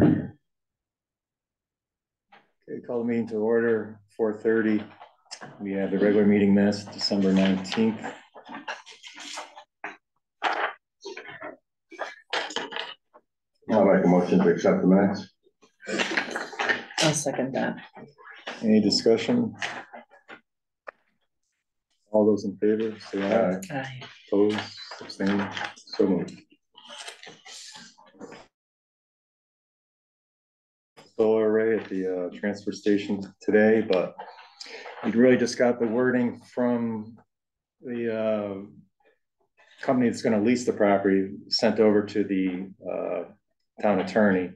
Okay, call the meeting to order, 4:30. We have the regular meeting minutes, December 19th. I'll make a motion to accept the minutes. I'll second that. Any discussion? All those in favor, say aye. Aye. Opposed, abstained, so moved. Solar array at the transfer station today, but we really just got the wording from the company that's going to lease the property sent over to the town attorney.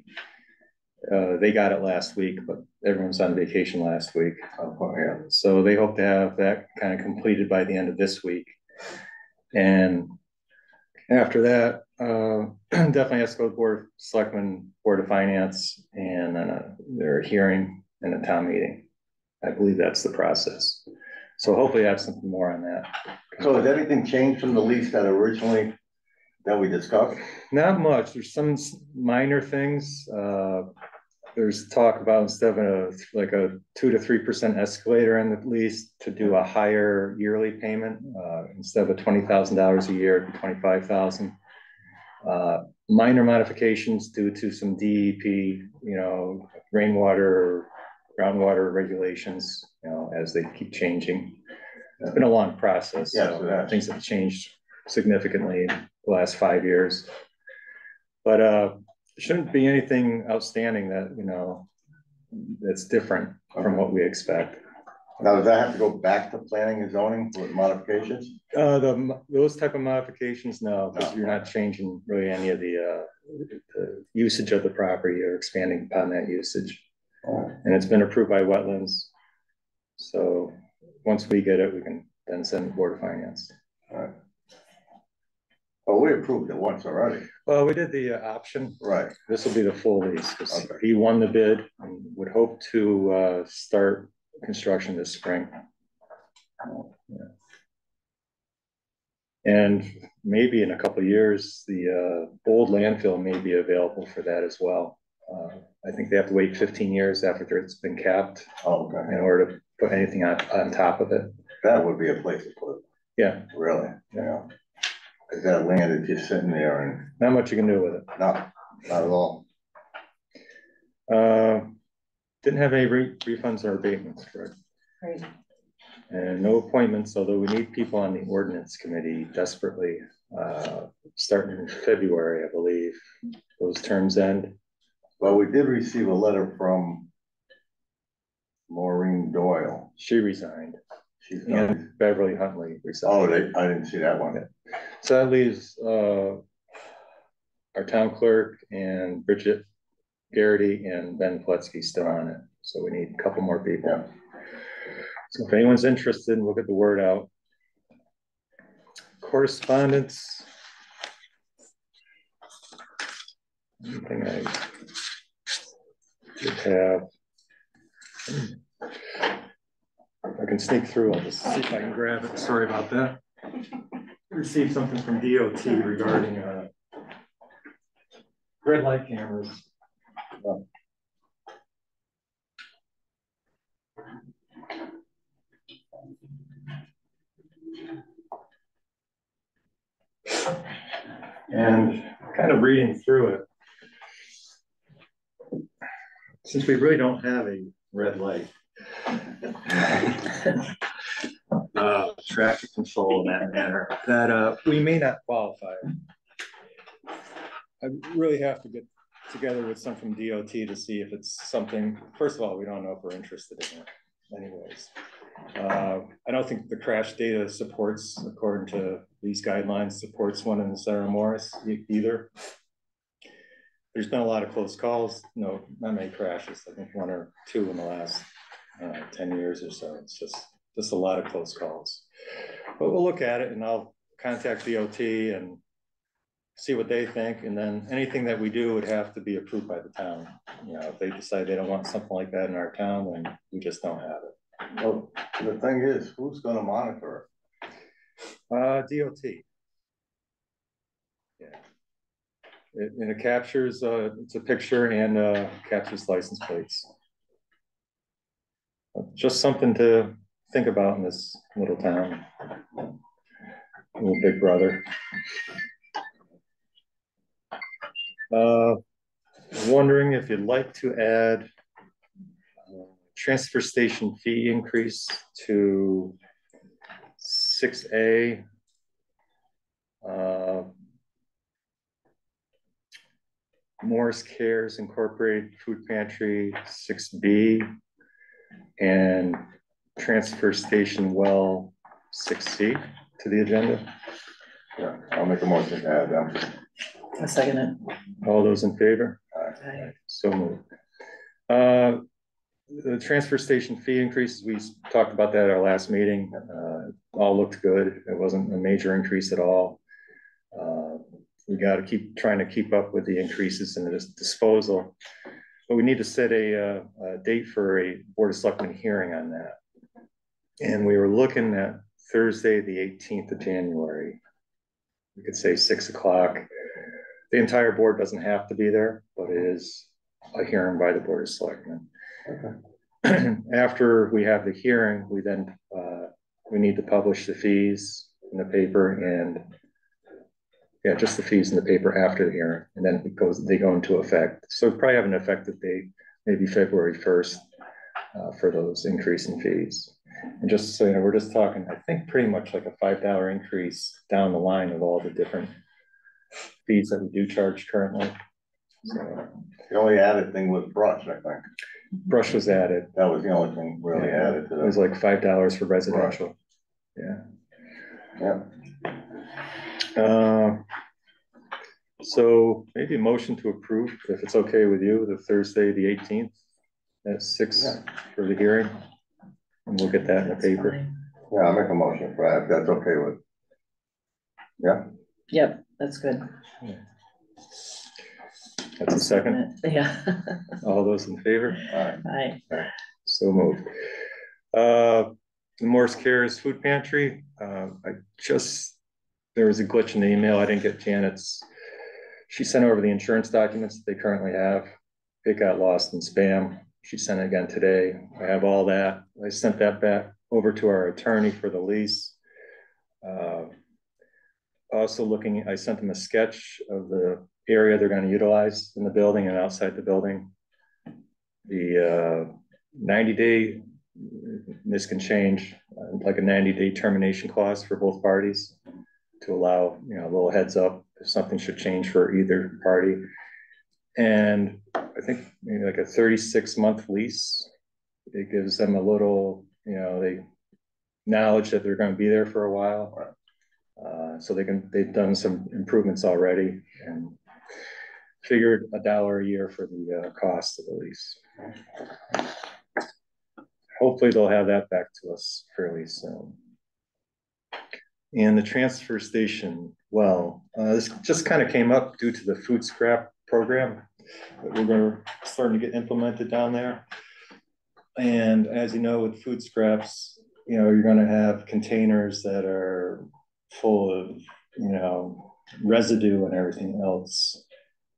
They got it last week, but everyone's on vacation last week. Yeah. So they hope to have that kind of completed by the end of this week. And after that, definitely has to go to Board of Selectmen, Board of Finance, and then their hearing and a town meeting. I believe that's the process. So hopefully I have something more on that. So has anything changed from the lease that we discussed? Not much. There's some minor things. There's talk about instead of like a 2 to 3% escalator in the lease to do a higher yearly payment instead of $20,000 a year, it'd be $25,000. Minor modifications due to some DEP, rainwater, groundwater regulations, as they keep changing. It's been a long process. Yeah, so things have changed significantly in the last 5 years. But shouldn't be anything outstanding that that's different from what we expect. Now, does that have to go back to planning and zoning with modifications? Those type of modifications, no, because you're not changing really any of the usage of the property or expanding upon that usage. And it's been approved by wetlands. So once we get it, we can then send the Board of Finance. All right. Well, we approved it once already. Well, we did the option. Right. This will be the full lease because he won the bid and would hope to start construction this spring. Yeah. And maybe in a couple of years, the old landfill may be available for that as well. I think they have to wait 15 years after it's been capped in order to put anything on top of it. That would be a place to put it. Yeah. Really? Yeah. Because that land is just sitting there and not much you can do with it. No, not at all. Didn't have any refunds or abatements, correct? Right. And no appointments, although we need people on the ordinance committee desperately, starting in February, I believe. Those terms end. Well, we did receive a letter from Maureen Doyle. She resigned. And Beverly Huntley resigned. Oh, I didn't see that one. Yeah. So that leaves our town clerk and Bridget Garrity and Ben Pletsky still on it. So we need a couple more people. Yeah. So if anyone's interested, we'll get the word out. Correspondence. Anything I would have. I can sneak through. I'll just see if I can grab it. Sorry about that. Received something from DOT regarding red light cameras. And kind of reading through it, since we really don't have a red light traffic control in that manner, that we may not qualify. I really have to get together with some from DOT to see if it's something. First of all, we don't know if we're interested in it anyways. I don't think the crash data supports, according to these guidelines, supports one in the Sarah Morris either. There's been a lot of close calls. No, not many crashes. I think 1 or 2 in the last 10 years or so. It's just a lot of close calls. But we'll look at it, and I'll contact DOT and see what they think. And then anything that we do would have to be approved by the town. If they decide they don't want something like that in our town, then we just don't have it. Well, the thing is, who's going to monitor it? DOT. Yeah. And it captures, it's a picture and captures license plates. Just something to think about in this little town. Little big brother. Wondering if you'd like to add transfer station fee increase to 6A. Morris Cares Incorporated Food Pantry 6B, and transfer station well 6C to the agenda. Yeah, I'll make a motion to add them. I'll second it. All those in favor? Aye. So moved. The transfer station fee increases, we talked about that at our last meeting. All looked good. It wasn't a major increase at all. We got to keep trying to keep up with the increases in this disposal, but we need to set a date for a Board of Selectmen hearing on that. And we were looking at Thursday, the 18th of January. We could say 6 o'clock. The entire board doesn't have to be there, but it is a hearing by the Board of Selectmen. Okay. After we have the hearing, we then we need to publish the fees in the paper, and yeah, just the fees in the paper after the hearing, and then they go into effect. So probably have an effective date, maybe February 1st, for those increase in fees. And just so you know, we're just talking, I think, pretty much like a $5 increase down the line of all the different fees that we do charge currently. So The only added thing was brush, I think. Brush was added. That was the only thing really added to that. It was like $5 for residential. Right. Yeah. Yeah. So maybe a motion to approve, if it's okay with you, the Thursday, the 18th at 6 for the hearing. And we'll get that in the paper. Fine. Yeah, I'll make a motion for that. That's okay with. Yeah. Yep, that's good. That's a second. Yeah. All those in favor? Aye. So moved. The Morris Cares Food Pantry. There was a glitch in the email. I didn't get Janet's. She sent over the insurance documents that they currently have. It got lost in spam. She sent it again today. I have all that. I sent that back over to our attorney for the lease. Also I sent them a sketch of the area they're going to utilize in the building and outside the building. The 90-day, this can change, like a 90-day termination clause for both parties to allow, you know, a little heads up if something should change for either party. And I think maybe like a 36-month lease. It gives them a little, you know, knowledge that they're going to be there for a while. So they've done some improvements already and figured $1 a year for the cost of the lease. Hopefully they'll have that back to us fairly soon. And the transfer station, well, this just kind of came up due to the food scrap program that we're starting to get implemented down there. And as you know, with food scraps, you know, you're going to have containers that are full of, you know, residue and everything else.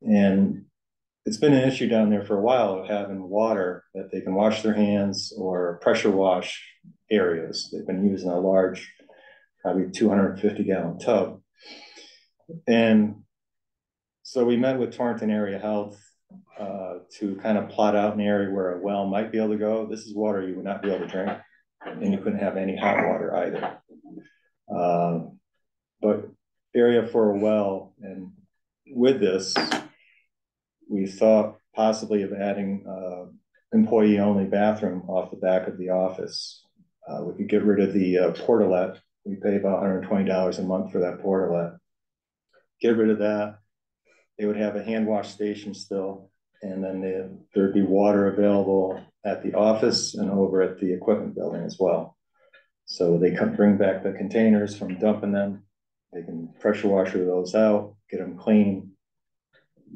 And it's been an issue down there for a while of having water that they can wash their hands or pressure wash areas. They've been using a large, probably 250-gallon tub. And so we met with Torrington Area Health to kind of plot out an area where a well might be able to go. This is water you would not be able to drink, and you couldn't have any hot water either. But area for a well, and with this, we thought possibly of adding employee-only bathroom off the back of the office. We could get rid of the portalette. We pay about $120 a month for that portalette. Get rid of that. They would have a hand wash station still, and then there'd be water available at the office and over at the equipment building as well. So they can bring back the containers from dumping them. They can pressure washer those out, get them clean.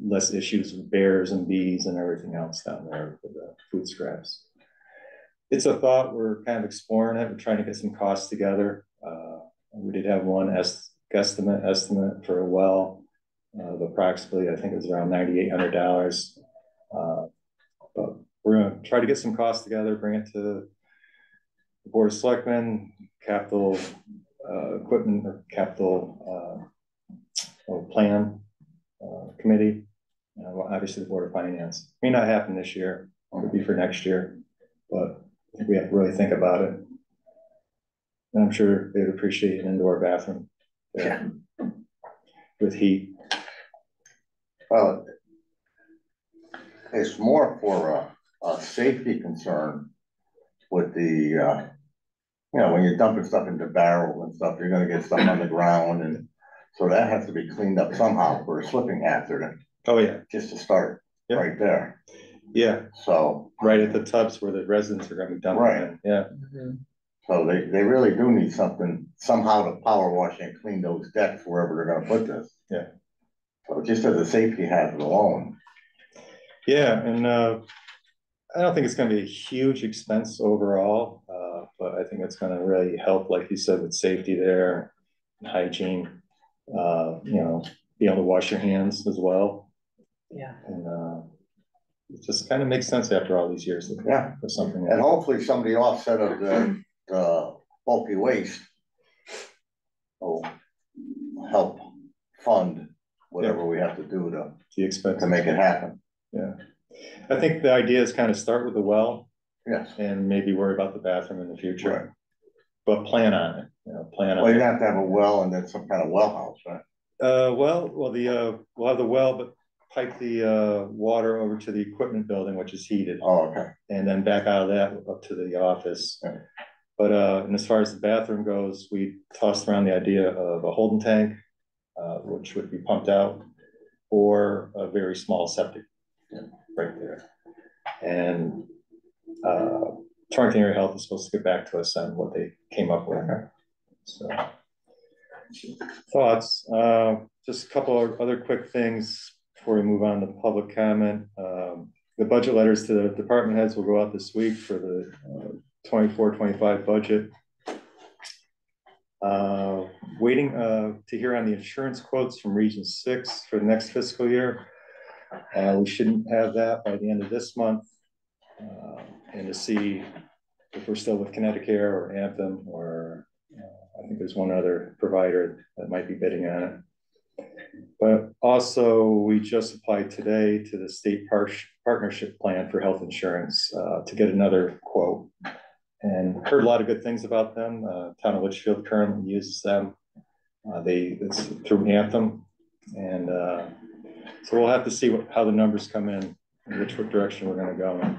Less issues with bears and bees and everything else down there with the food scraps. It's a thought. We're kind of exploring it. We're trying to get some costs together. We did have one estimate for a well. of approximately, I think it was around $9,800. But we're gonna try to get some costs together, bring it to the Board of Selectmen, capital equipment or capital plan committee. Well, obviously the Board of Finance. May not happen this year, it could be for next year, but I think we have to really think about it. And I'm sure they'd appreciate an indoor bathroom there with heat. Well, it's more for a safety concern with the, you know, when you're dumping stuff into barrels and stuff, you're gonna get stuff on the ground, and so that has to be cleaned up somehow for a slipping hazard. Oh yeah, Just to start right there. yeah. So Right at the tubs where the residents are going to be dumping. Right. In. Yeah. Mhm. So they really do need something somehow to power wash and clean those decks wherever they're gonna put this. Yeah. So just as a safety hazard alone. Yeah, and I don't think it's going to be a huge expense overall, but I think it's going to really help, like you said, with safety there, and hygiene. You know, be able to wash your hands as well, Yeah, and it just kind of makes sense after all these years. Yeah. For something. And hopefully somebody offset of the bulky waste will help fund whatever we have to do The expense to make it happen. Yeah, I think the idea is kind of start with the well. Yes. And maybe worry about the bathroom in the future. Right. But plan on it, you know, plan on Well, it. you have to have a well and then some kind of well house, right? Well, we'll have the well, but pipe the water over to the equipment building, which is heated. Oh, okay. And then back out of that up to the office. Yeah. But and as far as the bathroom goes, we tossed around the idea of a holding tank, which would be pumped out, or a very small septic right there. And Torrington Area Health is supposed to get back to us on what they came up with. So thoughts, just a couple of other quick things before we move on to public comment. The budget letters to the department heads will go out this week for the 24-25 budget. Waiting to hear on the insurance quotes from Region 6 for the next fiscal year. We shouldn't have that by the end of this month. And to see if we're still with Connecticut or Anthem, or I think there's one other provider that might be bidding on it. But also, we just applied today to the state partnership plan for health insurance to get another quote, and heard a lot of good things about them. Town of Litchfield currently uses them. It's through Anthem, and so we'll have to see how the numbers come in and which direction we're going to go in.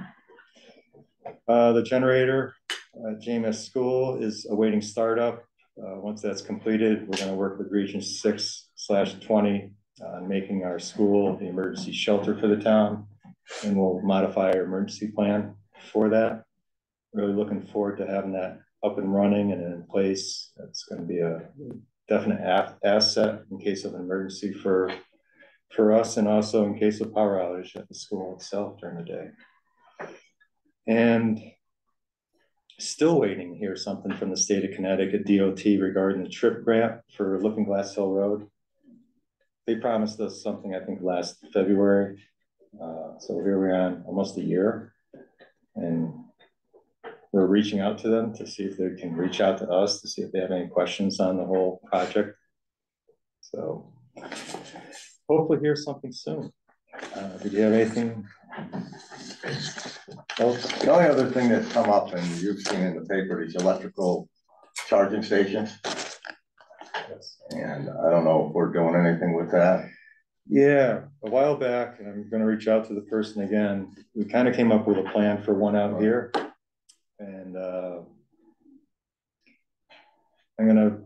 The generator at JMS School is awaiting startup. Once that's completed, we're going to work with Region 6/20 on making our school the emergency shelter for the town, and we'll modify our emergency plan for that. Really looking forward to having that up and running and in place. That's going to be a definite asset in case of an emergency for us, and also in case of power outage at the school itself during the day. And still waiting to hear something from the state of Connecticut DOT regarding the TRIP grant for Looking Glass Hill Road. They promised us something, I think, last February. So here we're on almost a year, and we're reaching out to them to see if they can reach out to us to see if they have any questions on the whole project. So hopefully hear something soon. Did you have anything else? The only other thing that's come up, and you've seen in the paper, is electrical charging stations. Yes. And I don't know if we're doing anything with that. Yeah, a while back, and I'm going to reach out to the person again. We kind of came up with a plan for one out here, and I'm going to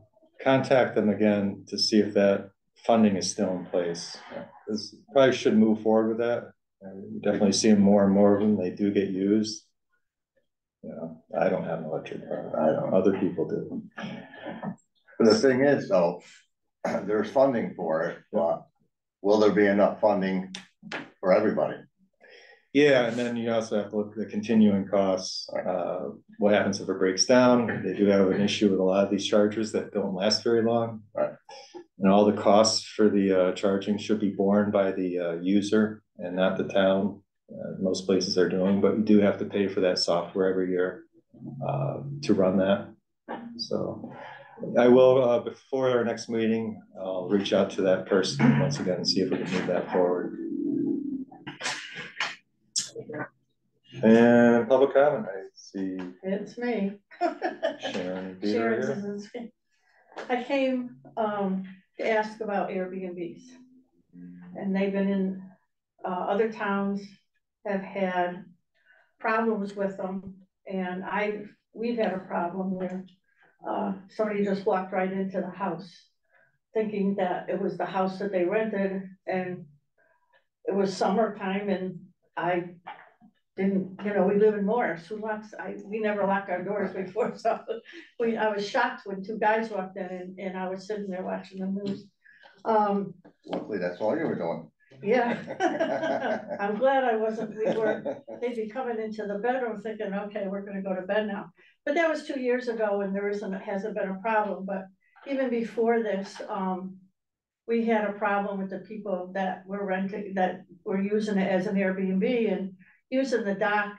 contact them again to see if that funding is still in place. Probably should move forward with that. We definitely see more and more of them. They do get used. You know, I don't have an electric car. I don't. Other people do. But the thing is, though, there's funding for it, but will there be enough funding for everybody? Yeah, and then you also have to look at the continuing costs. What happens if it breaks down? They do have an issue with a lot of these chargers that don't last very long. Right. And all the costs for the charging should be borne by the user and not the town. Most places are doing, but you do have to pay for that software every year to run that. So I will, before our next meeting, I'll reach out to that person once again and see if we can move that forward. And public comment, I see It's me. Sharon and Peter Sharon here. says, I came to ask about Airbnbs. And they've been in, other towns have had problems with them. And we've had a problem where somebody just walked right into the house thinking that it was the house that they rented, and it was summertime, and I didn't, we live in Morris, we never lock our doors before, so I was shocked when two guys walked in, and I was sitting there watching the news. Luckily, that's all you were doing. Yeah. I'm glad I wasn't, they'd be coming into the bedroom thinking, okay, we're gonna go to bed now. But that was 2 years ago, and hasn't been a problem, but even before this, we had a problem with the people that were renting, that were using it as an Airbnb and using the dock.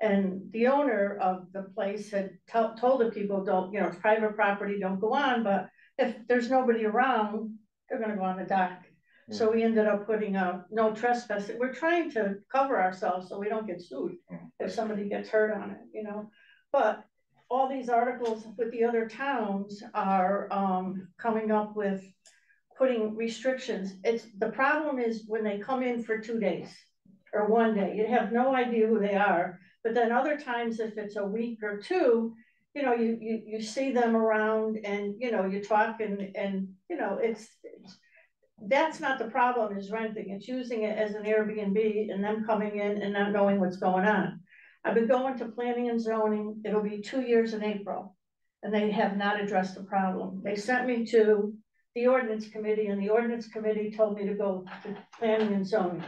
And the owner of the place had told the people, don't, it's private property, don't go on, but if there's nobody around, they're gonna go on the dock. So we ended up putting a no trespassing. We're trying to cover ourselves so we don't get sued if somebody gets hurt on it, But all these articles with the other towns are coming up with putting restrictions. The problem is when they come in for 2 days or 1 day, you have no idea who they are. But then other times, if it's a week or two, you see them around, and you talk, and that's not the problem, is renting. It's using it as an Airbnb and them coming in and not knowing what's going on. I've been going to planning and zoning. It'll be 2 years in April, and they have not addressed the problem. They sent me to the ordinance committee, and the ordinance committee told me to go to planning and zoning.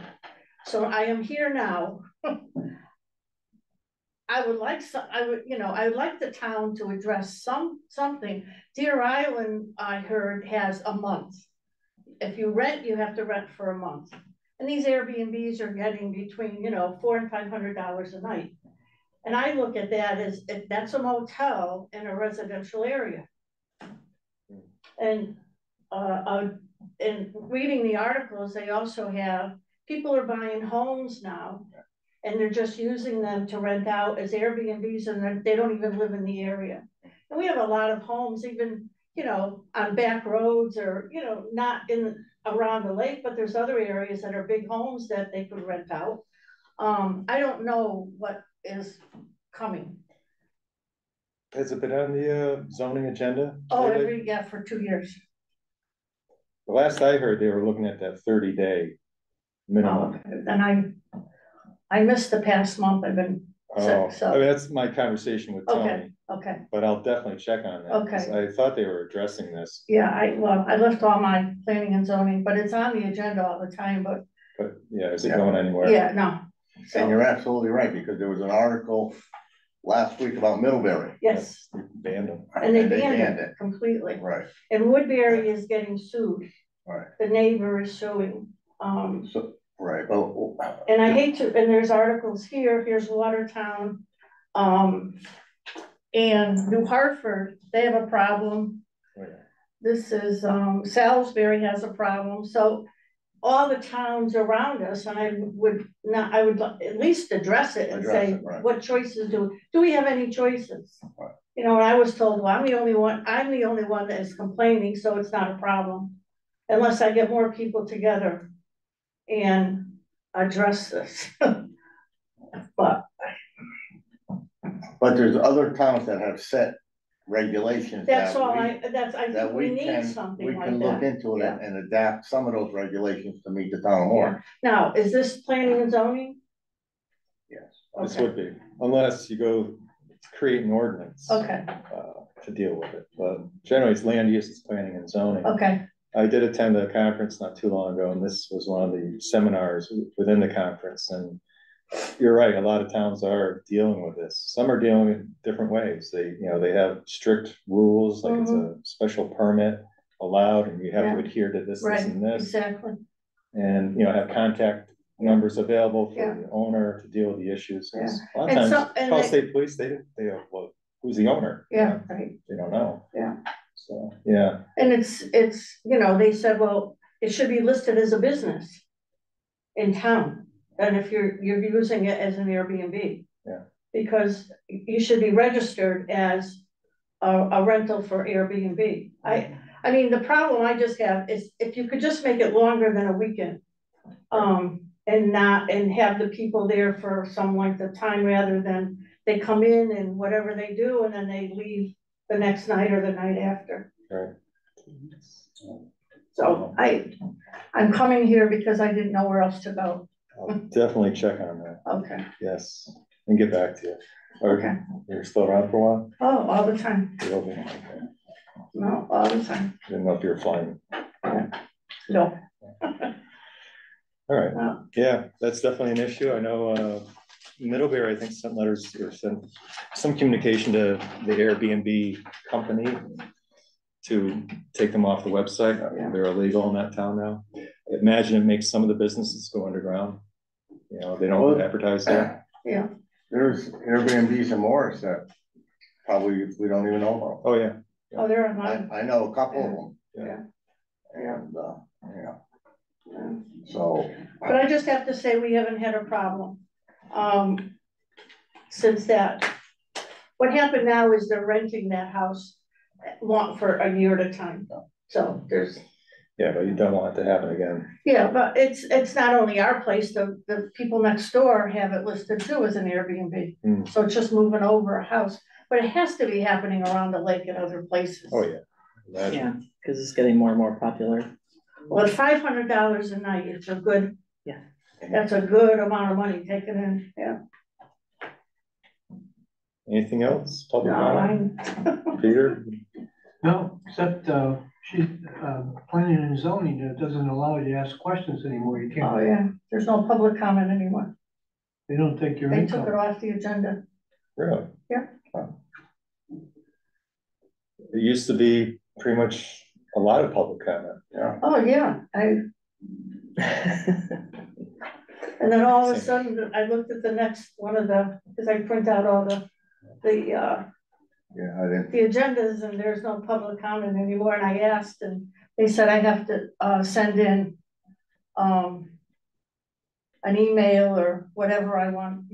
So I am here now. I would like the town to address something. Deer Island, I heard, has a month. If you rent, you have to rent for a month. And these Airbnbs are getting between, $400 and $500 a night. And I look at that as, if that's a motel in a residential area. And in reading the articles, they also have, people are buying homes now, and they're just using them to rent out as Airbnbs, and they don't even live in the area. And we have a lot of homes, even, on back roads, or, not around the lake, but there's other areas that are big homes that they could rent out. I don't know what is coming. Has it been on the zoning agenda? Oh, for 2 years. The last I heard, they were looking at that 30-day minimum. And I missed the past month. I've been sick, so. I mean, that's my conversation with Tony. Okay. But I'll definitely check on that. Okay. I thought they were addressing this. Yeah, I left all my planning and zoning, but it's on the agenda all the time, but. But yeah, is it going anywhere? Yeah, no. So, And you're absolutely right, because there was an article last week about Middlebury. yes, Banned them. and they banned it completely. Right, And Woodbury is getting sued. right. The neighbor is suing. So, right, but. And I hate to, and there's articles here's Watertown, and New Hartford, they have a problem. Oh, yeah. This is, Salisbury has a problem, so all the towns around us, and I would at least address it and say, right. what choices do we have any choices? Right. And I was told, well, I'm the only one that is complaining, so it's not a problem. Unless I get more people together and address this. But there's other towns that have set regulations. I think we need can something like that. We can look into it and adapt some of those regulations to meet the town of Warren. Now, is this planning and zoning? Yes. This would be, unless you go create an ordinance. Okay, To deal with it, but generally it's land use, it's planning and zoning. okay, I did attend a conference not too long ago, and this was one of the seminars within the conference, and you're right, a lot of towns are dealing with this. Some are dealing in different ways. They have strict rules, like it's a special permit allowed and you have to adhere to this, Right, this and this. exactly, And, have contact numbers available for Yeah. the owner to deal with the issues. 'Cause Yeah. A lot And of so- times, and call they- state police, they, well, who's the owner? yeah, right. They don't know. Yeah. So, yeah, And it's, they said, well, it should be listed as a business in town, and if you're using it as an Airbnb. Yeah. Because you should be registered as a rental for Airbnb. I mean, the problem I just have is if you could just make it longer than a weekend. And have the people there for some length of time rather than they come in and whatever they do and then they leave the next night or the night after. right. So I'm coming here because I didn't know where else to go. I'll definitely check on that. Okay, Yes, and get back to you. okay. You're still around for a while? Oh, all the time. You will be? Okay. No, all the time. Didn't know if you were flying. No. All right, No. yeah, that's definitely an issue. I know, Middlebury, I think, sent letters or sent some communication to the Airbnb company to take them off the website. Yeah. They're illegal in that town now. I imagine it makes some of the businesses go underground. They don't advertise there. Yeah, There's Airbnbs in Morris that probably we don't even know about. Oh, yeah. oh, they're online. I know a couple of them. Yeah. And, Yeah. so. But I just have to say, we haven't had a problem, since that. What happened now is they're renting that house for a year at a time, so there's, Yeah, but you don't want it to happen again. yeah, but it's not only our place, the people next door have it listed too as an Airbnb. So it's just moving over a house, but it has to be happening around the lake and other places. Oh, yeah. Imagine. Yeah, because it's getting more and more popular. Well, it's $500 a night, it's a good. Yeah. That's a good amount of money taken in, yeah. Anything else? Public No, comment? Peter? No, except, she's, planning and zoning, it doesn't allow you to ask questions anymore, you Oh, can't, yeah, there's no public comment anymore, they don't take your they took it income. off the agenda. Really? Yeah. Huh. It used to be pretty much a lot of public comment. Yeah. Oh, yeah, and then all of a sudden, I looked at the next one of because I print out all the Yeah, I didn't. the agendas and there's no public comment anymore, and I asked and they said I have to send in an email or whatever I want,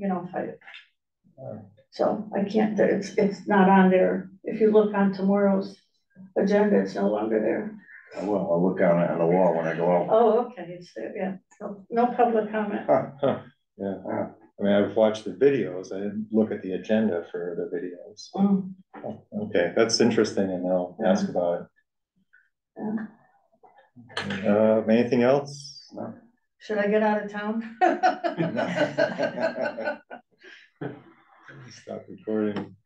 so I can't, it's not on there. If you look on tomorrow's agenda, it's no longer there. I'll look down on the wall when I go out. Oh, okay, it's there, yeah, no public comment. Huh, yeah. I mean, I've watched the videos. I didn't look at the agenda for the videos. Mm. Oh, okay, that's interesting, and I'll ask about it. Anything else? No. Should I get out of town? Stop recording.